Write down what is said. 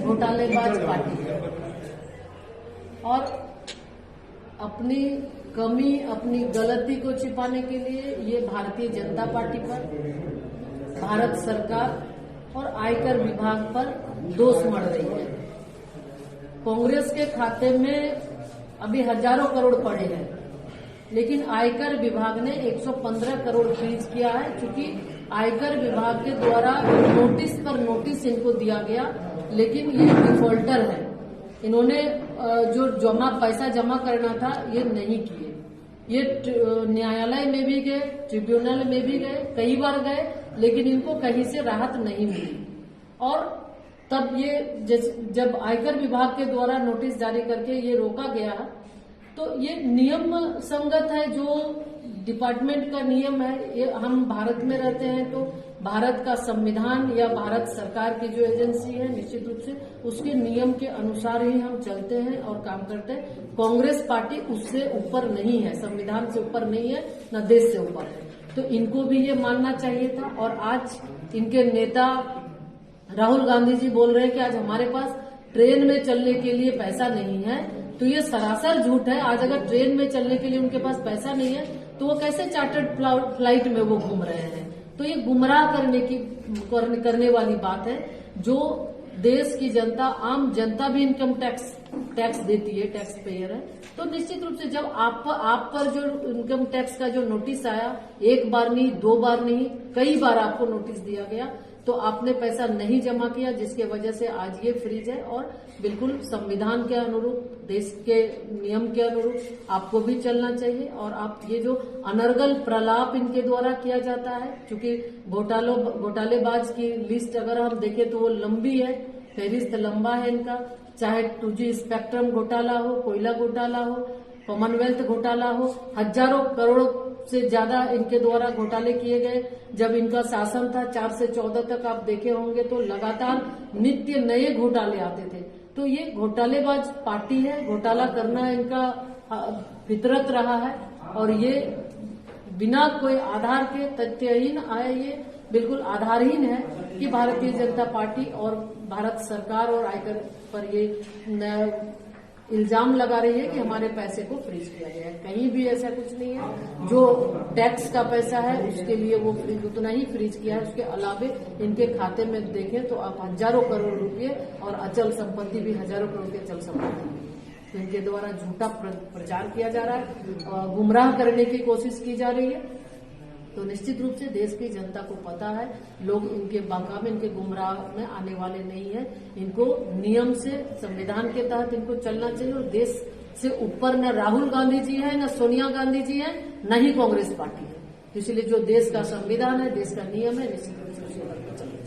घोटालेबाज party है और अपनी कमी, अपनी गलती को छिपाने के लिए ये भारतीय जनता पार्टी पर, भारत सरकार और आयकर विभाग पर दोष मढ़ रही है। कांग्रेस के खाते में अभी हजारों करोड़ पड़े हैं, लेकिन आयकर विभाग ने 115 करोड़ फ्रीज किया है, क्योंकि आयकर विभाग के द्वारा नोटिस पर नोटिस इनको दिया गया, लेकिन ये डिफॉल्टर है। इन्होंने जो पैसा जमा करना था ये नहीं किए। ये न्यायालय में भी गए, ट्रिब्यूनल में भी गए, कई बार गए, लेकिन इनको कहीं से राहत नहीं मिली। और तब ये जब आयकर विभाग के द्वारा नोटिस जारी करके ये रोका गया, तो ये नियम संगत है, जो डिपार्टमेंट का नियम है। ये हम भारत में रहते हैं, तो भारत का संविधान या भारत सरकार की जो एजेंसी है, निश्चित रूप से उसके नियम के अनुसार ही हम चलते हैं और काम करते हैं। कांग्रेस पार्टी उससे ऊपर नहीं है, संविधान से ऊपर नहीं है, न देश से ऊपर है। तो इनको भी ये मानना चाहिए था। और आज इनके नेता राहुल गांधी जी बोल रहे हैं कि आज हमारे पास ट्रेन में चलने के लिए पैसा नहीं है, तो ये सरासर झूठ है। आज अगर ट्रेन में चलने के लिए उनके पास पैसा नहीं है, तो वो कैसे चार्टर्ड फ्लाइट में वो घूम रहे हैं? तो ये गुमराह करने वाली बात है। जो देश की जनता, आम जनता भी इनकम टैक्स देती है, टैक्स पेयर है, तो निश्चित रूप से जब आप पर जो इनकम टैक्स का जो नोटिस आया, एक बार नहीं, दो बार नहीं, कई बार आपको नोटिस दिया गया, तो आपने पैसा नहीं जमा किया, जिसके वजह से आज ये फ्रीज है। और बिल्कुल संविधान के अनुरूप, देश के नियम के अनुरूप आपको भी चलना चाहिए। और आप ये जो अनर्गल प्रलाप इनके द्वारा किया जाता है, क्योंकि घोटालेबाज की लिस्ट अगर हम देखें तो वो लंबी है, फहरिस्त लंबा है इनका। चाहे 2G स्पेक्ट्रम घोटाला हो, कोयला घोटाला हो, कॉमनवेल्थ घोटाला हो, हजारों करोड़ से ज्यादा इनके द्वारा घोटाले किए गए। जब इनका शासन था 4 से 14 तक आप देखे होंगे, तो लगातार नित्य नए घोटाले आते थे। तो ये घोटालेबाज पार्टी है, घोटाला करना इनका फितरत रहा है। और ये बिना कोई आधार के, तथ्यहीन आए, ये बिल्कुल आधारहीन है कि भारतीय जनता पार्टी और भारत सरकार और आयकर पर ये इल्जाम लगा रही है कि हमारे पैसे को फ्रीज किया गया है। कहीं भी ऐसा कुछ नहीं है। जो टैक्स का पैसा है उसके लिए वो फ्रीज उतना ही फ्रीज किया है। उसके अलावे इनके खाते में देखें तो आप हजारों करोड़ रुपए और अचल संपत्ति भी, हजारों करोड़ की अचल संपत्ति, तो इनके द्वारा झूठा प्रचार किया जा रहा है, गुमराह करने की कोशिश की जा रही है। तो निश्चित रूप से देश की जनता को पता है, लोग इनके बाका में, इनके गुमराह में आने वाले नहीं है। इनको नियम से, संविधान के तहत इनको चलना चाहिए। और देश से ऊपर न राहुल गांधी जी है, न सोनिया गांधी जी है, न ही कांग्रेस पार्टी है। इसलिए जो देश का संविधान है, देश का नियम है, निश्चित रूप से उसे चलना चाहिए।